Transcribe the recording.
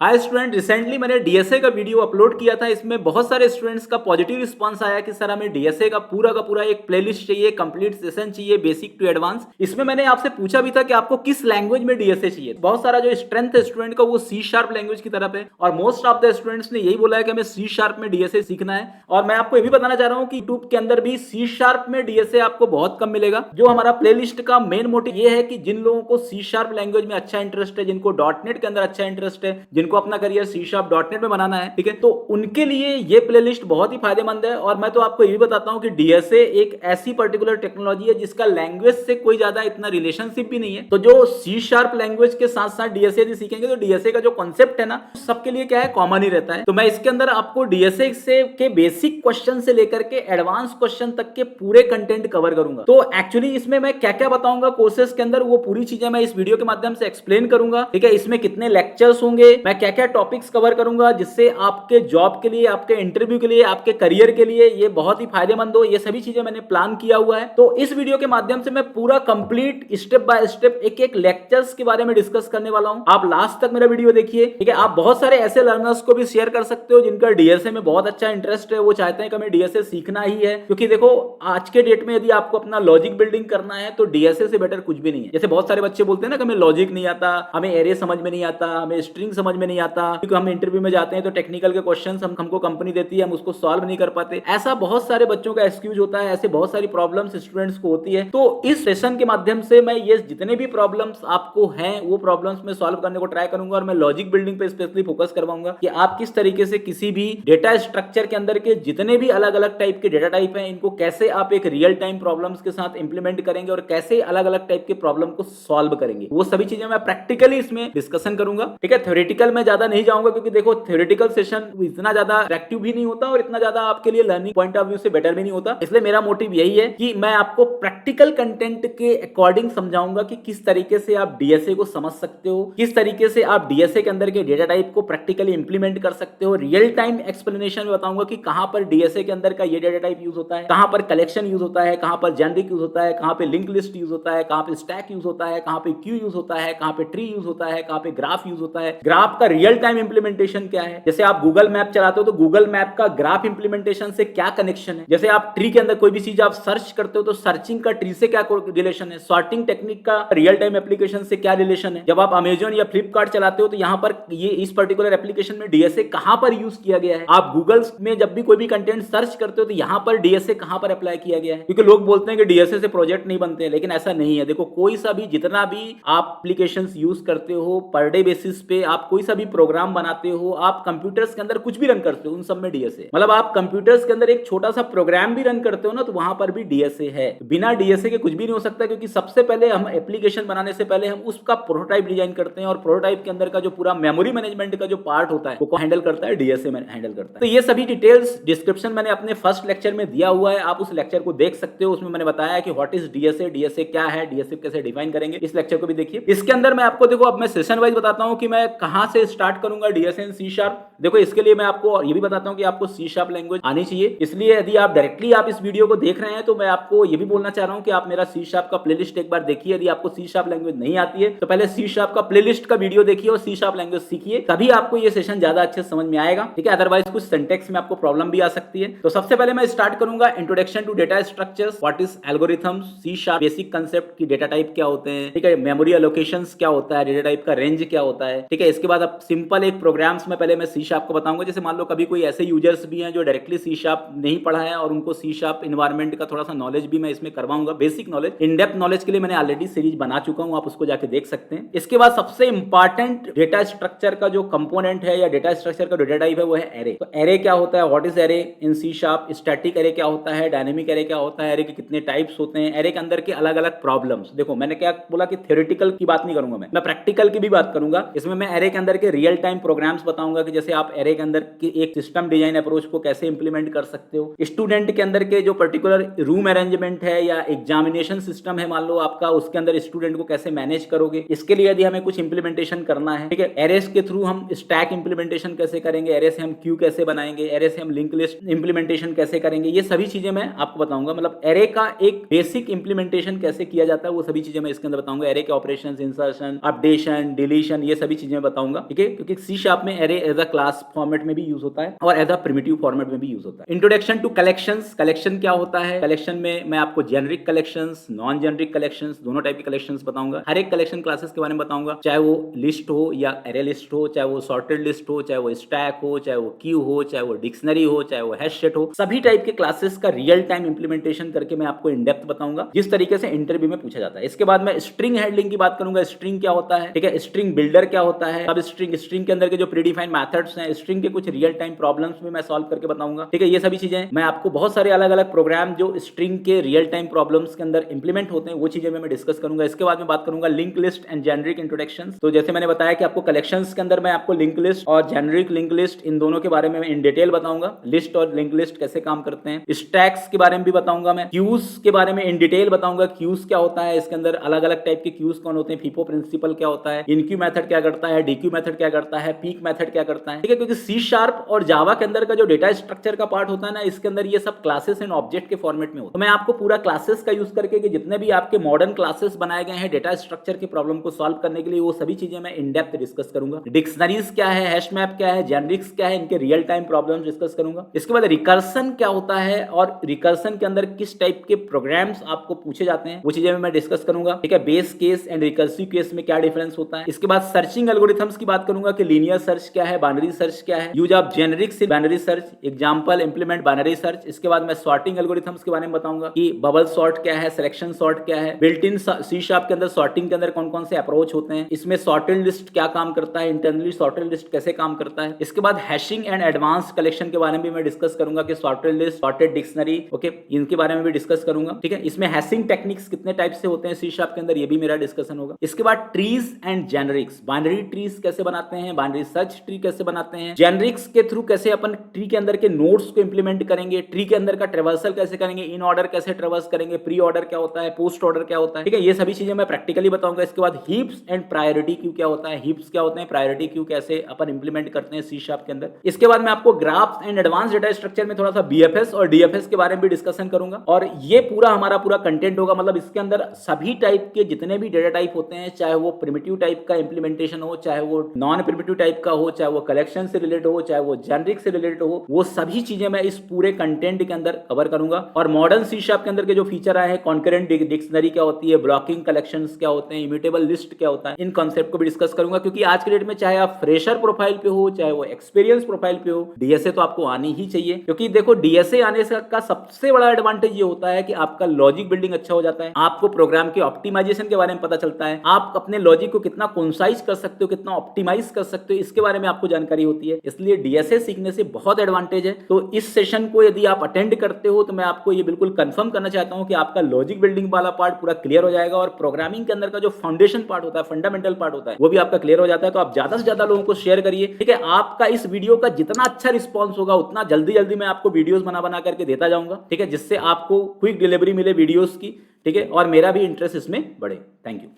Hi student, recently मैंने DSA का video upload किया था। इसमें बहुत सारे स्टूडेंट्स का पॉजिटिव रिस्पांस आया कि सर हमें डीएसए का पूरा एक प्लेलिस्ट चाहिए, कंप्लीट सेशन चाहिए, बेसिक टू एडवांस। इसमें मैंने आपसे पूछा भी था कि आपको किस लैंग्वेज में डीएसए चाहिए। बहुत सारा जो स्ट्रेंथ है स्टूडेंट का वो सी शार्प लैंग्वेज की तरफ है और मोस्ट ऑफ द स्टूडेंट्स ने यही बोला है कि हमें सी शार्प में डीएसए सीखना है। और मैं आपको ये भी बताना चाह रहा हूँ कि यूट्यूब के अंदर भी सी शार्प में डीएसए आपको बहुत कम मिलेगा। जो हमारा प्लेलिस्ट का मेन मोटिव ये है कि जिन लोगों को सी शार्प लैंग्वेज में अच्छा इंटरेस्ट है, जिनको डॉटनेट के अंदर अच्छा इंटरेस्ट है, जिनको अपना करियर सी शार्प डॉटनेट में बनाना है, ठीक है, तो उनके लिए ये प्लेलिस्ट बहुत ही फायदेमंद है। और मैं तो आपको ये भी बताता हूं कि डीएसए एक ऐसी पर्टिकुलर टेक्नोलॉजी है जिसका लैंग्वेज से कोई ज्यादा इतना रिलेशनशिप भी नहीं है। तो जो सी शार्प लैंग्वेज के साथ साथ डीएसए यदि सीखेंगे तो डीएसए का जो कॉन्सेप्ट है ना, सबके लिए क्या है, कॉमन ही रहता है। तो मैं इसके अंदर आपको डीएसए से के बेसिक क्वेश्चन से लेकर के एडवांस क्वेश्चन तक के पूरे कंटेंट कवर करूंगा। तो एक्चुअली इसमें मैं क्या क्या बताऊंगा कोर्सेज के अंदर, वो पूरी चीजें मैं इस वीडियो के माध्यम से एक्सप्लेन करूंगा। ठीक है, इसमें कितने लेक्चर्स होंगे, मैं क्या क्या टॉपिक्स कवर करूंगा जिससे आपके जॉब के लिए, आपके इंटरव्यू के लिए, आपके करियर के लिए ये बहुत ही फायदेमंद हो। ये सभी चीजें मैंने प्लान किया हुआ है। तो इस वीडियो के माध्यम से मैं पूरा कंप्लीट स्टेप बाय स्टेप एक एक लेक्चर्स के बारे में डिस्कस करने वाला हूं। आप लास्ट तक मेरा वीडियो देखिए। ठीक है, आप बहुत सारे ऐसे लर्नर्स को भी शेयर कर सकते हो जिनका डीएसए में बहुत अच्छा इंटरेस्ट है, वो चाहते हैं कि हमें डीएसए सीखना ही है। क्योंकि देखो, आज के डेट में यदि आपको अपना लॉजिक बिल्डिंग करना है तो डीएसए से बेटर कुछ भी नहीं है। जैसे बहुत सारे बच्चे बोलते हैं ना कि हमें लॉजिक नहीं आता, हमें एरे समझ में नहीं आता, हमें स्ट्रिंग समझ में नहीं आता, क्योंकि हम इंटरव्यू में जाते हैं तो टेक्निकल के क्वेश्चंस हमको कंपनी देती है, हम उसको सॉल्व नहीं कर पाते। ऐसा बहुत सारे बच्चों का एक्सक्यूज होता है, ऐसे बहुत सारी प्रॉब्लम्स स्टूडेंट्स को होती है। तो इस सेशन के माध्यम से मैं ये जितने भी प्रॉब्लम्स आपको हैं वो प्रॉब्लम्स में सॉल्व करने को ट्राई करूंगा और मैं लॉजिक बिल्डिंग पे स्पेशली फोकस करवाऊंगा कि आप किस तरीके से किसी भी डेटा स्ट्रक्चर के अंदर के जितने भी अलग अलग टाइप के डेटा टाइप हैं, इनको कैसे आप एक रियल टाइम प्रॉब्लम्स के साथ इंप्लीमेंट करेंगे और कैसे अलग अलग टाइप के प्रॉब्लम को सॉल्व करेंगे। वो सभी चीजें मैं प्रैक्टिकली इसमें डिस्कशन करूंगा। ठीक है, थ्योरेटिकल में ज्यादा नहीं जाऊंगा क्योंकि देखो थ्योरेटिकल सेशन इतना ज्यादा एक्टिव भी नहीं होता और इतना ज्यादा आपके लिए लर्निंग पॉइंट ऑफ व्यू से बेटर भी नहीं होता। इसलिए मेरा मोटिव यही है कि मैं आपको प्रैक्टिकल कंटेंट के अकॉर्डिंग समझाऊंगा कि किस तरीके से आप डीएसए को समझ सकते हो, किस तरीके से आप डीएसए के अंदर के डेटा टाइप को प्रैक्टिकली इंप्लीमेंट कर सकते हो। रियल टाइम एक्सप्लेनेशन में बताऊंगा कि कहां पर डीएसए के अंदर का ये डेटा टाइप यूज होता है, कहां पर कलेक्शन यूज होता है, कहां पर जेनरिक यूज होता है, कहां पे लिंक लिस्ट यूज होता है, कहां पे स्टैक यूज होता है, कहां पे क्यू यूज होता है, कहां पे ट्री यूज होता है, कहां पे ग्राफ यूज होता है, ग्राफ का रियल टाइम इंप्लीमेंटेशन क्या है। जैसे आप गूगल मैप चलाते हो तो गूगल मैप का ग्राफ इंप्लीमेंटेशन से क्या कनेक्शन है। जैसे आप ट्री के अंदर कोई भी चीज आप सर्च करते हो तो सर्चिंग का ट्री से क्या रिलेशन है, सॉर्टिंग टेक्निक का रियल टाइम एप्लीकेशन से क्या रिलेशन है। जब आप अमेजन या फ्लिपकार्ट चलाते हो तो यहां पर ये इस पर्टिकुलर एप्लीकेशन में डीएसए कहां पर यूज किया गया है। आप गूगल में जब भी कोई भी कंटेंट सर्च करते हो तो यहां पर डीएसए कहां पर अप्लाई किया गया है। क्योंकि लोग बोलते हैं कि डीएसए से प्रोजेक्ट नहीं बनते हैं, लेकिन ऐसा नहीं है। देखो, कोई सा भी जितना भी आप एप्लीकेशंस यूज करते हो पर डे बेसिस पे, आप कोई सा भी प्रोग्राम बनाते हो, आप कंप्यूटर्स के अंदर कुछ भी रन करते हो, उन सब में डीएसए, मतलब आप कंप्यूटर्स के अंदर एक छोटा सा प्रोग्राम भी रन करते हो ना तो वहां पर भी डीएसए है। बिना डीएसए के कुछ भी नहीं हो सकता। क्योंकि सबसे पहले हम एप्लीकेशन बनाने से पहले हम उसका प्रोटोटाइप डिजाइन करते हैं और प्रोटोटाइप के अंदर का जो पूरा मेमोरी मैनेजमेंट का जो पार्ट होता है वो हैंडल करता है डीएसए में हैंडल करता है। तो ये सभी डिटेल्स डिस्क्रिप्शन मैंने अपने फर्स्ट लेक्चर में दिया हुआ है, आप उस लेक्चर को देख सकते हो। उसमें मैंने बताया कि व्हाट इज डीएसए, डीएसए क्या है, डीएसए कैसे डिफाइन करेंगे। इस लेक्चर को भी देखिए। इसके अंदर मैं आपको देखो, अब मैं सेशन वाइज बताता हूं कि मैं कहां से स्टार्ट करूंगा डीएसए इन सी शार्प। देखो, इसके लिए मैं आपको ये भी बताता हूं कि आपको सी शार्प लैंग्वेज आनी चाहिए। इसलिए यदि आप डायरेक्टली आप इस वीडियो को देख रहे हैं तो मैं आपको ये भी बोलना चाह रहा हूं कि आप मेरा सी शार्प का प्लेलिस्ट एक बार देखिए। यदि आपको सी शार्प लैंग्वेज नहीं आती है तो पहले सी शार्प का प्लेलिस्ट का वीडियो देखिए और सी शार्प लैंग्वेज सीखिए, तभी आपको ये सेशन ज्यादा अच्छे समझ में आएगा। ठीक है, अदरवाइज कुछ सिंटैक्स में आपको प्रॉब्लम भी आ सकती है। तो सबसे पहले मैं स्टार्ट करूंगा introduction to data structures, what is algorithms, C sharp basic concept की डेटा टाइप क्या होते हैं। ठीक है, मेमोरी एलोकेशंस क्या होता है, डेटा टाइप का रेंज क्या होता है। ठीक है, इसके बाद अब सिंपल एक प्रोग्राम्स में पहले मैं सी शार्प को बताऊंगा। जैसे मान लो कभी कोई ऐसे यूजर्स भी हैं जो डायरेक्टली सी शार्प नहीं पढ़ा है और उनको सी शार्प इन्वायरमेंट का थोड़ा सा नॉलेज भी मैं इसमें करवाऊंगा। Basic knowledge, in depth knowledge के लिए मैंने ऑलरेडी सीरीज बना चुका हूं, आप उसको जाके देख सकते हैं। इसके बाद सबसे इंपॉर्टेंट डेटा स्ट्रक्चर का जो कंपोनेंट है या डेटा स्ट्रक्चर का डेटा टाइप है वो है एरे। तो एरे क्या होता है, what is array in C sharp, static array क्या होता है, डायनेमिक एरे क्या होता है, एरे के कितने टाइप्स होते हैं, एरे के अंदर के अलग अलग प्रॉब्लम्स। देखो, मैंने क्या बोला कि थ्योरेटिकल की बात नहीं करूंगा, मैं प्रैक्टिकल की भी बात करूंगा। इसमें मैं एरे के अंदर के रियल टाइम प्रोग्राम्स बताऊंगा कि जैसे आप एरे के अंदर की एक सिस्टम डिजाइन अप्रोच को कैसे इंप्लीमेंट कर सकते हो। स्टूडेंट के अंदर के जो पर्टिकुलर रूम अरेंजमेंट है या एग्जामिनेशन सिस्टम है मान लो आपका, उसके अंदर स्टूडेंट को कैसे मैनेज करोगे, इसके लिए यदि हमें कुछ इंप्लीमेंटेशन करना है। ठीक है, एरेस के थ्रू हम स्टैक इंप्लीमेंटेशन कैसे करेंगे, एरे से हम क्यू कैसे बनाएंगे, एरे से हम लिंक लिस्ट इंप्लीमेंटेशन कैसे करेंगे, ये सभी चीजें मैं आपको बताऊंगा। मतलब एरे का एक बेसिक इंप्लीमेंटेशन कैसे किया जाता है वो सभी चीजें मैं इसके अंदर बताऊंगा। एरे के ऑपरेशंस, इंसर्शन, अपडेशन, डिलीशन, ये सभी चीजें बताऊंगा। ठीक है, क्योंकि सी शार्प में array as a class format में भी यूज होता है और एज अ प्रिमिटिव फॉर्मेट में भी यूज होता है। इंट्रोडक्शन टू कलेक्शंस, कलेक्शन क्या होता है? कलेक्शन में मैं आपको generic collections, non generic collections, दोनों टाइप के कलेक्शंस बताऊंगा। हर एक कलेक्शन क्लासेस के बारे में बताऊंगा, चाहे वो लिस्ट हो या एरे लिस्ट हो, चाहे वो सॉर्टेड लिस्ट हो, चाहे वो स्टैक हो, चाहे वो क्यू हो, चाहे वो डिक्शनरी हो, चाहे वो हैश सेट हो, सभी टाइप के क्लासेस का रियल टाइम इंप्लीमेंटेशन करके मैं आपको इन डेप्थ बताऊंगा, जिस तरीके से इंटरव्यू में पूछा जाता है। इसके बाद मैं स्ट्रिंग हैंडलिंग की बात करूंगा, स्ट्रिंग क्या होता है, ठीक है, स्ट्रिंग बिल्डर क्या होता है, अब स्ट्रिंग के अंदर के जो प्रीडिफाइंड मेथड्स हैं, स्ट्रिंग के कुछ रियल टाइम प्रॉब्लम्स में मैं सॉल्व करके बताऊंगा, ठीक है। ये सभी चीजें मैं आपको बहुत सारे अलग अलग प्रोग्राम जो स्ट्रिंग के रियल टाइम प्रॉब्लम्स के अंदर इंप्लीमेंट होते हैं वो चीजें मैं डिस्कस करूंगा। इसके बाद में बात करूंगा link list and generic introduction. तो जैसे मैंने बताया कि आपको कलेक्शंस के अंदर मैं आपको लिंक लिस्ट और जेनरिक लिंक लिस्ट इन दोनों के बारे में इन डिटेल बताऊंगा, लिस्ट और लिंक लिस्ट कैसे काम करते हैं। स्टैक्स के बारे में भी बताऊंगा, मैं क्यूज के बारे में इन डिटेल बताऊंगा, क्यूज क्या होता है, इसके अंदर अलग अलग टाइप के क्यूज कौन होते हैं, फीफो प्रिंसिपल क्या होता है, इनक्यू मेथड क्या करता है, डीक्यू मेथड क्या करता है, पीक मेथड क्या करता है, ठीक है। क्योंकि सी शार्प और जावा के अंदर का जो डेटा स्ट्रक्चर का पार्ट होता है ना, इसके अंदर ये सब क्लासेस एंड ऑब्जेक्ट के फॉर्मेट में होता है। तो मैं आपको पूरा क्लासेस का यूज करके कि जितने भी आपके मॉडर्न क्लासेस बनाए गए हैं डेटा स्ट्रक्चर के प्रॉब्लम को सॉल्व करने के लिए, वो सभी चीजें मैं इन डेप्थ डिस्कस करूंगा। डिक्शनरीज क्या है, हैश मैप क्या है, जेनरिक्स क्या है, इनके रियल टाइम प्रॉब्लम डिस्कस करूंगा। इसके बाद रिकर्सन क्या होता है और रिकर्सन के अंदर किस टाइप के प्रोग्राम्स आपको पूछे जाते हैं, वो चीजें मैं डिस्कस करूंगा, ठीक है। Base case and recursive case में क्या डिफरेंस होता है। इसके बाद सर्चिंग एल्गोरिथम्स की बात करूंगा कि लीनियर सर्च क्या है, बाइनरी सर्च क्या है, use of generics in binary search, example implement binary search. इसके बाद मैं सॉर्टिंग एल्गोरिथम्स के बारे में बताऊंगा कि बबल सॉर्ट क्या है, सिलेक्शन सॉर्ट क्या है, बिल्ट इन सी शार्प के अंदर सॉर्टिंग के अंदर कौन कौन से अप्रोच होते हैं, इसमें सॉर्टेड लिस्ट क्या काम करता है, इंटरनली सॉर्टेड लिस्ट कैसे काम करता है। इसके बाद हैशिंग एंड एडवांस कलेक्शन के बारे में भी मैं डिस्कस करूंगा कि sorted list, sorted dictionary, okay, इनके बारे में भी डिस्कस करूंगा, ठीक है। इसमें हैशिंग टेक्निक्स कितने टाइप से होते हैं सी शार्प के अंदर, ये भी मेरा डिस्कशन होगा। इसके बाद trees and generics, binary trees कैसे बनाते हैं, बाइनरी सर्च ट्री कैसे बनाते हैं, जेनरिक्स के थ्रू कैसे अपन ट्री के अंदर के नोड्स को इंप्लीमेंट करेंगे, ट्री के अंदर का ट्रेवर्सल कैसे करेंगे, इन ऑर्डर कैसे ट्रेवर्स करेंगे, प्री ऑर्डर क्या होता है, पोस्ट ऑर्डर क्या होता है, ठीक है। ये सभी चीजें मैं प्रैक्टिकली बताऊंगा। इसके बाद हीप्स एंड प्रायोरिटी क्यू क्या होता है, हीप्स क्या होते हैं, प्रायोरिटी क्यू कैसे अपन इंप्लीमेंट करते हैं सी शार्प के अंदर। इसके बाद मैं आपको graphs and advance data structure में थोड़ा सा बीएफएस और डीएफएस के बारे में भी डिस्कशन करूंगा। और ये पूरा हमारा पूरा कंटेंट होगा, मतलब इसके अंदर सभी टाइप के जितने भी डेटा टाइप होते हैं, चाहे वो प्रिमिटिव टाइप का इंप्लीमेंटेशन हो, चाहे वो नॉन प्रिमिटिव टाइप का हो, चाहे वो कलेक्शन से रिलेटेड हो, चाहे वो जेनरिक से रिलेटेड हो, वो सभी चीजें मैं इस पूरे कंटेंट के अंदर कवर करूंगा। और मॉडर्न सी शार्प के अंदर के जो फीचर आए हैं, कॉन्करेंट डिक्शनरी क्या होती है, ब्लॉकिंग कलेक्शंस क्या होते हैं, इम्यूटेबल लिस्ट क्या होता है, इन कॉन्सेप्ट को भी डिस्कस करूंगा। क्योंकि आज के डेट में चाहे आप फ्रेशर प्रोफाइल पे हो, चाहे वो एक्सपीरियंस प्रोफाइल पे हो, डीएसए तो आपको आनी ही चाहिए। क्योंकि देखो डीएसए आने से का सबसे बड़ा एडवांटेज ये होता है कि आपका लॉजिक बिल्डिंग अच्छा हो जाता है, आपको प्रोग्राम के ऑप्टिमाइजेशन के बारे में पता चलता है, आप अपने लॉजिक को कितना कंसाइज कर सकते हो, कितना ऑप्टिमाइज कर सकते हो, इसके बारे में आपको जानकारी होती है। इसलिए डीएसए सीखने से बहुत एडवांटेज है। तो इस सेशन को यदि आप अटेंड करते हो तो मैं आपको ये बिल्कुल कंफर्म करना चाहता हूं कि आपका लॉजिक बिल्डिंग वाला पार्ट पूरा क्लियर हो जाएगा और प्रोग्रामिंग के अंदर का जो फाउंडेशन पार्ट होता है, फंडामेंटल पार्ट होता है, वो भी आपका क्लियर हो जाता है। तो आप ज्यादा से ज्यादा लोगों को शेयर करिए, ठीक है। आपका इस वीडियो का जितना अच्छा रिस्पॉन्स होगा उतना जल्दी जल्दी मैं आपको वीडियोस बना करके देता जाऊंगा, ठीक है, जिससे आपको क्विक डिलीवरी मिले वीडियोस की, ठीक है, और मेरा भी इंटरेस्ट इसमें बढ़े। Thank you.